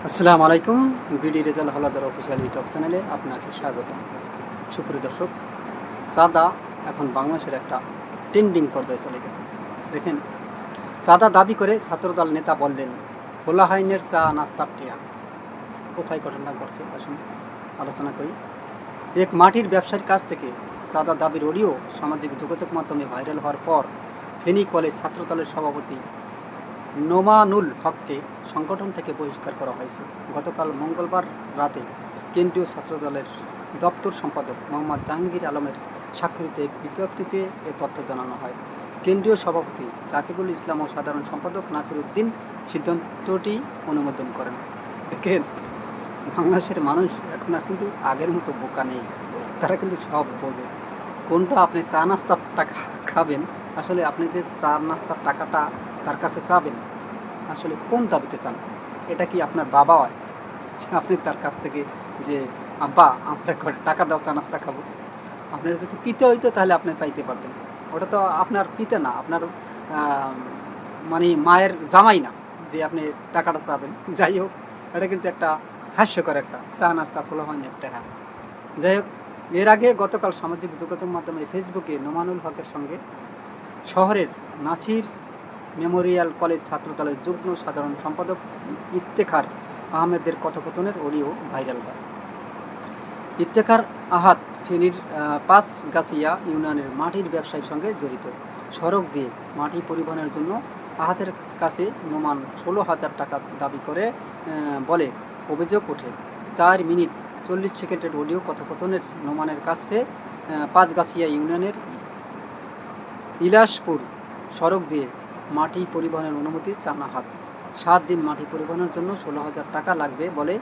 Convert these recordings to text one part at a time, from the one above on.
আসসালামু আলাইকুম। BD Rezal Howlader official YouTube চ্যানেলে আপনাকে স্বাগত। সুপ্রিয় দর্শক, চাঁদা এখন বাংলাদেশের একটা ট্রেন্ডিং পর্যায়ে চলে গেছে। দেখেন, চাঁদা দাবি করে ছাত্রদল নেতা বললেন হোলাহাইনের চা নাস্তার টিয়া। কোথায় ঘটনা ঘটছে আসুন আলোচনা করি। এক মাটির ব্যবসায়ীর কাছ থেকে চাঁদা দাবির অডিও সামাজিক যোগাযোগ মাধ্যমে ভাইরাল হওয়ার পর ফেনী কলেজ ছাত্রদলের সভাপতি নোমানুল হককে সংগঠন থেকে বহিষ্কার করা হয়েছে। গতকাল মঙ্গলবার রাতে কেন্দ্রীয় ছাত্রদলের দপ্তর সম্পাদক মোহাম্মদ জাহাঙ্গীর আলমের স্বাক্ষরিত এক বিজ্ঞপ্তিতে এ তথ্য জানানো হয়। কেন্দ্রীয় সভাপতি রাকিবুল ইসলাম ও সাধারণ সম্পাদক নাসির উদ্দিন সিদ্ধান্তটি অনুমোদন করেন। দেখেন, বাংলাদেশের মানুষ এখন আর কিন্তু আগের মতো বোকা নেই, তারা কিন্তু সব বোঝে। কোনটা আপনি চা নাস্তার টাকা খাবেন, আসলে আপনি যে চা নাস্তার টাকাটা তার কাছে চাবেন, আসলে কোন দাবিতে চান? এটা কি আপনার বাবা হয় যে আপনি তার কাছ থেকে যে আব্বা আমরা ঘরে টাকা দাও চা নাস্তা খাবো? আপনার যদি পিতে হইতো তাহলে আপনি চাইতে পারতেন। ওটা তো আপনার পিতে না, আপনার মানে মায়ের জামাই না যে আপনি টাকাটা চাবেন। যাই হোক, এটা কিন্তু একটা হাস্যকর একটা চা নাস্তা খোলা হয়নি একটা। হ্যাঁ, যাই হোক, এর আগে গতকাল সামাজিক যোগাযোগ মাধ্যমে ফেসবুকে নোমানুল হকের সঙ্গে শহরের নাসির মেমোরিয়াল কলেজ ছাত্রদলের যুগ্ম সাধারণ সম্পাদক ইফতেখার আহমেদের কথোপকথনের অডিও ভাইরাল হয়। ইফতেখার আহাদ ফেনীর পাঁচগাছিয়া ইউনিয়নের মাটির ব্যবসায়ীর সঙ্গে জড়িত। সড়ক দিয়ে মাটি পরিবহনের জন্য আহাদের কাছে নোমান 16,000 টাকা দাবি করে বলে অভিযোগ ওঠে। 4 মিনিট 40 সেকেন্ডের অডিও কথোপকথনের নোমানের কাছে পাঁচগাছিয়া ইউনিয়নের ইলাসপুর সড়ক দিয়ে মাটি পরিবহনের অনুমতি চান আহাদ। 7 দিন মাটি পরিবহনের জন্য 16,000 টাকা লাগবে বলে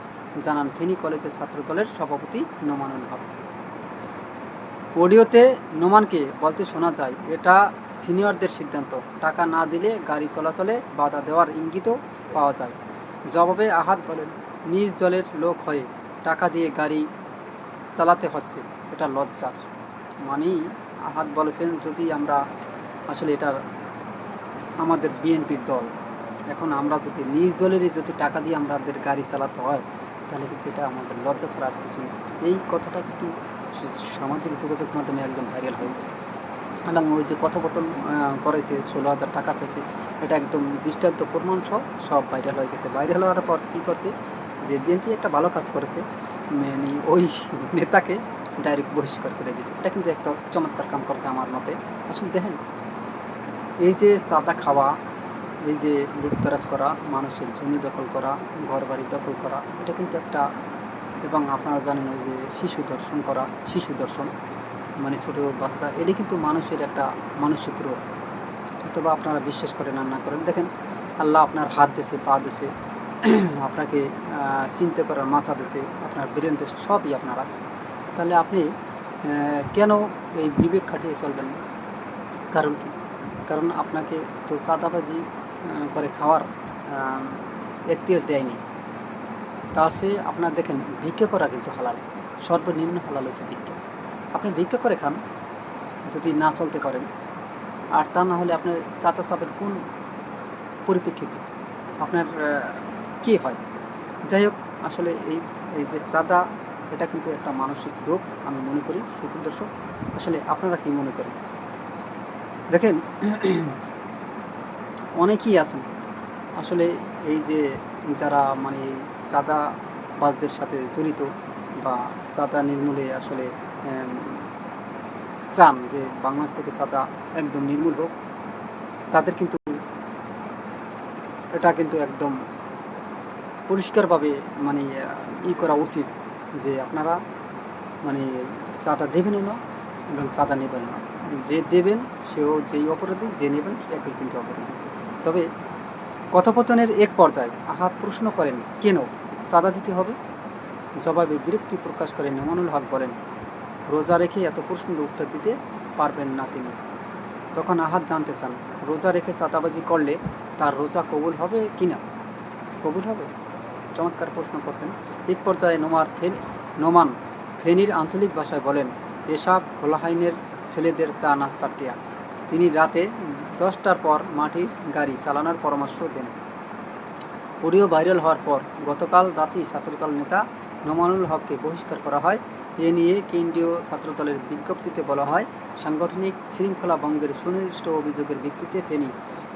জানান ফেনী কলেজের ছাত্রদলের সভাপতি নোমানুল হক। অডিওতে নোমানকে বলতে শোনা যায়, এটা সিনিয়রদের সিদ্ধান্ত, টাকা না দিলে গাড়ি চলাচলে বাধা দেওয়ার ইঙ্গিতও পাওয়া যায়। জবাবে আহাদ বলেন, নিজ দলের লোক হয়ে টাকা দিয়ে গাড়ি চালাতে হচ্ছে, এটা লজ্জার। মানে আহাদ বলেছেন, যদি আমরা আসলে এটা আমাদের বিএনপির দল, এখন আমরা যদি নিজ দলেরই যদি টাকা দিয়ে আমাদের গাড়ি চালাতে হয়, তাহলে কিন্তু এটা আমাদের লজ্জা ছাড়া আর কিছু না। এই কথাটা কিন্তু সামাজিক যোগাযোগ মাধ্যমে একদম ভাইরাল হয়েছে। এবং ওই যে কথোপকথন করেছে 16,000 টাকা চাইছে, এটা একদম দৃষ্টান্ত প্রমাণ সব ভাইরাল হয়ে গেছে। ভাইরাল হওয়ার পর কী করছে, যে বিএনপি একটা ভালো কাজ করেছে, মানে ওই নেতাকে ডাইরেক্ট বহিষ্কার করে দিয়েছে। এটা কিন্তু একটা চমৎকার কাম করছে আমার মতে। আসলে দেখেন, এই যে চাঁদা খাওয়া, এই যে লুটতরাজ করা, মানুষের জমি দখল করা, ঘরবাড়ি দখল করা, এটা কিন্তু একটা, এবং আপনারা জানেন ওই যে শিশু দর্শন মানে ছোটো বাচ্চা, এটা কিন্তু মানুষের একটা মানসিক রোগ। অথবা আপনারা বিশ্বাস করেন আর না করেন, দেখেন, আল্লাহ আপনার হাত দিয়েছে, পা দিয়েছে, আপনাকে চিন্তা করার মাথা দিয়েছে, আপনার ব্রেন দিয়েছে, সবই আপনার আছে। তাহলে আপনি কেন এই বিবেক খাটিয়ে চলবেন না? কারণ কি? কারণ আপনাকে তো চাঁদাবাজি করে খাওয়ার এখতিয়ার দেয়নি। তার চেয়ে আপনার দেখেন, ভিক্ষা করা কিন্তু হালাল, সর্বনিম্ন হালাল হচ্ছে ভিক্ষা। আপনি ভিক্ষা করে খান যদি না চলতে পারেন, আর তা না হলে আপনার চাঁদা চাপের কোন পরিপ্রেক্ষিতে আপনার কী হয়? যাই হোক, আসলে এই যে চাঁদা, এটা কিন্তু একটা মানসিক রোগ আমি মনে করি। সুপ্রিয় দর্শক, আসলে আপনারা কী মনে করেন? দেখেন, অনেকেই আছেন আসলে এই যে যারা মানে চাঁদাবাজদের সাথে জড়িত বা চাঁদা নির্মূলে আসলে চান যে বাংলাদেশ থেকে চাঁদা একদম নির্মূল হোক, তাদের কিন্তু এটা কিন্তু একদম পরিষ্কারভাবে মানে করা উচিত যে আপনারা মানে চাঁদা দেবেনও না এবং চাঁদা নেবেন না। যে দেবেন সেও যেই অপরাধী, যে নেবেন একই কিন্তু অপরাধী। তবে কথোপকথনের এক পর্যায়ে আহাদ প্রশ্ন করেন, কেন চাঁদা দিতে হবে? জবাবে বিরক্তি প্রকাশ করে নোমানুল হক বলেন, রোজা রেখে এত প্রশ্নের উত্তর দিতে পারবেন না তিনি। তখন আহাদ জানতে চান, রোজা রেখে চাঁদাবাজি করলে তার রোজা কবুল হবে কি না? কবুল হবে? চমৎকার প্রশ্ন করছেন। এক পর্যায়ে নোমান ফেনীর আঞ্চলিক ভাষায় বলেন, এসব হোলাহাইনের ছেলেদের চা নাস্তার টিয়া। তিনি রাতে 10টার পর মাটির গাড়ি চালানোর পরামর্শ দেন। অডিও ভাইরাল হওয়ার পর গতকাল রাতেই ছাত্রদল নেতা নোমানুল হককে বহিষ্কার করা হয়। এ নিয়ে কেন্দ্রীয় ছাত্রদলের বিজ্ঞপ্তিতে বলা হয়, সাংগঠনিক শৃঙ্খলা ভঙ্গের সুনির্দিষ্ট অভিযোগের ভিত্তিতে ফেনী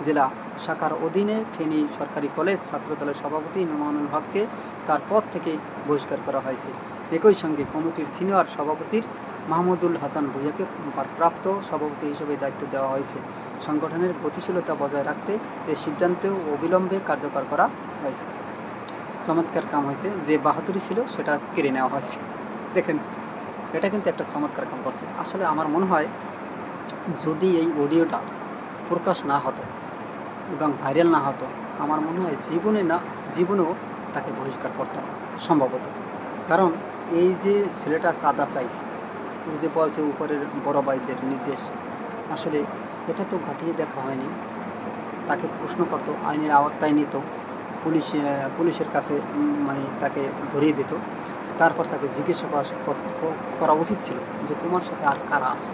জেলা শাখার অধীনে ফেনী সরকারি কলেজ ছাত্রদলের সভাপতি নোমানুল হককে তার পদ থেকে বহিষ্কার করা হয়েছে। একই সঙ্গে কমিটির সিনিয়র সভাপতির মাহমুদুল হাসান ভূঁইয়াকে ভারপ্রাপ্ত সভাপতি হিসেবে দায়িত্ব দেওয়া হয়েছে। সংগঠনের গতিশীলতা বজায় রাখতে এই সিদ্ধান্তেও অবিলম্বে কার্যকর করা হয়েছে। চমৎকার কাম হয়েছে, যে বাহাদুরি ছিল সেটা কেড়ে নেওয়া হয়েছে। দেখেন, এটা কিন্তু একটা চমৎকার কাম করছে। আসলে আমার মনে হয় যদি এই অডিওটা প্রকাশ না হতো এবং ভাইরাল না হতো, আমার মনে হয় জীবনেও তাকে বহিষ্কার করতাম সম্ভবত। কারণ এই যে ছেলেটা চাঁদা চাইছে, ও যে বলছে উপরের বড় ভাইদের নির্দেশ, আসলে এটা তো ঘাটিয়ে দেখা হয়নি। তাকে প্রশ্ন করতো, আইনের আওতায় নিত, পুলিশের কাছে মানে তাকে ধরিয়ে দিত, তারপর তাকে জিজ্ঞাসা করা উচিত ছিল যে তোমার সাথে আর কারা আছে।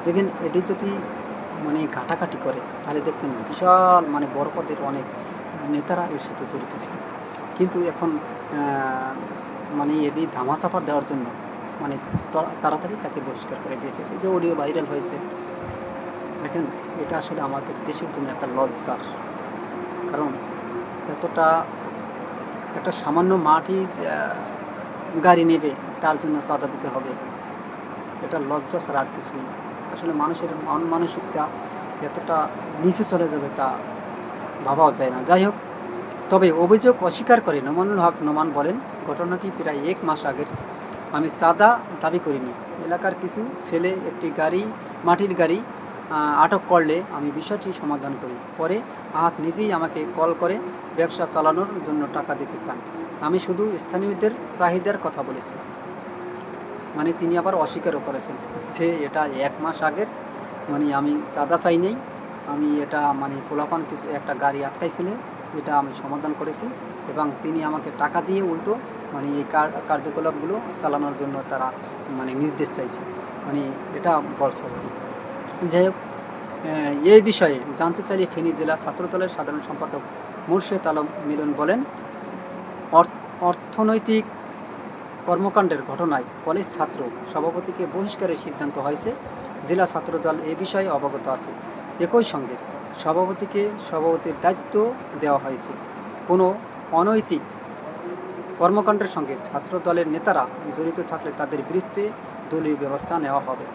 দেখেন, এটি যদি মানে ঘাটাঘাটি করে তাহলে দেখবেন বিশাল মানে বড় পদের অনেক নেতারা এর সাথে জড়িত ছিল। কিন্তু এখন মানে এটি ধামাচাপা দেওয়ার জন্য মানে তাড়াতাড়ি তাকে বহিষ্কার করে দিয়েছে। এই যে অডিও ভাইরাল হয়েছে, দেখেন এটা আসলে আমাদের দেশের জন্য একটা লজ্জার। কারণ একটা সামান্য মাটির গাড়ি নেবে, তার জন্য চাঁদা দিতে হবে, এটা লজ্জা ছাড়া আর কিছুই। আসলে মানুষের মন মানসিকতা এতটা নিচে চলে যাবে তা ভাবাও যায় না। যাই হোক, তবে অভিযোগ অস্বীকার করে নোমানুল হক নোমান বলেন, ঘটনাটি প্রায় 1 মাস আগের। আমি চাঁদা দাবি করিনি। এলাকার কিছু ছেলে একটি মাটির গাড়ি আটক করলে আমি বিষয়টি সমাধান করি। পরে আহাত নিজেই আমাকে কল করে ব্যবসা চালানোর জন্য টাকা দিতে চান। আমি শুধু স্থানীয়দের চাহিদার কথা বলেছি। মানে তিনি আবার অস্বীকারও করেছেন যে এটা 1 মাস আগের, মানে আমি চাঁদা চাই নেই, আমি এটা মানে পোলাপান কিছু একটা গাড়ি আটকাইছিল, এটা আমি সমাধান করেছি এবং তিনি আমাকে টাকা দিয়ে উল্টো মানে এই কার্যকলাপগুলো চালানোর জন্য তারা মানে নির্দেশ চাইছে, মানে এটা বলছে আর কি। যাই হোক, এই বিষয়ে জানতে চাইলে ফেনী জেলা ছাত্রদলের সাধারণ সম্পাদক মুর্শেদ আলম মিলন বলেন, অর্থনৈতিক কর্মকাণ্ডের ঘটনায় কলেজ ছাত্র সভাপতিকে বহিষ্কারের সিদ্ধান্ত হয়েছে। জেলা ছাত্রদল এ বিষয়ে অবগত আছে। একই সঙ্গে সভাপতিকে সভাপতির দায়িত্ব দেওয়া হয়েছে। কোনো অনৈতিক কর্মকাণ্ডের সঙ্গে ছাত্রদলের নেতারা জড়িত থাকলে তাদের বিরুদ্ধে দলীয় ব্যবস্থা নেওয়া হবে।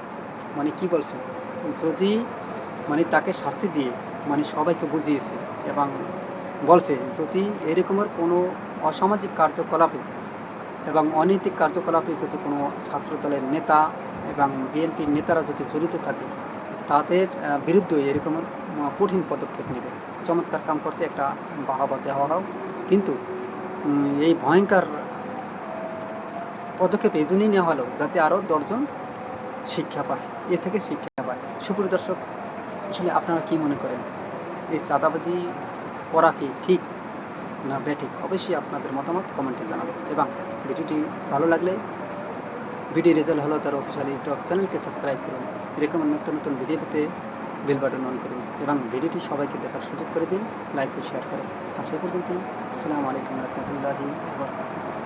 মানে কি বলছে, যদি মানে তাকে শাস্তি দিয়ে মানে সবাইকে বুঝিয়েছে এবং বলছে যদি এরকমের কোনো অসামাজিক কার্যকলাপে এবং অনৈতিক কার্যকলাপে যদি কোনো ছাত্রদলের নেতা এবং বিএনপির নেতারা যদি জড়িত থাকে, তাদের বিরুদ্ধে এরকমের কঠিন পদক্ষেপ নেবে। চমৎকার কাম করছে, একটা বাহবা দেওয়া হোক। কিন্তু এই ভয়ঙ্কর পদক্ষেপ এই জন্যই নেওয়া হলো যাতে আরও 10 জন শিক্ষা পায়, এ থেকে শিক্ষা পায়। সুপ্রিয় দর্শক, আসলে আপনারা কি মনে করেন, এই চাঁদাবাজি করা কি ঠিক না ব্যাঠিক? অবশ্যই আপনাদের মতামত কমেন্টে জানাবেন এবং ভিডিওটি ভালো লাগলে ভিডিও রেজাল্ট হলো তার অফিসিয়াল ইউটিউব চ্যানেলকে সাবস্ক্রাইব করুন। এরকম নতুন নতুন ভিডিও পেতে বেল বাটন অন করুন এবং ভিডিওটি সবাইকে দেখার সুযোগ করে দিন, লাইক ও শেয়ার করুন। আজ এ পর্যন্তই। আসসালামু আলাইকুম রহমতুল্লাহি ওয়া বারাকাতুহু।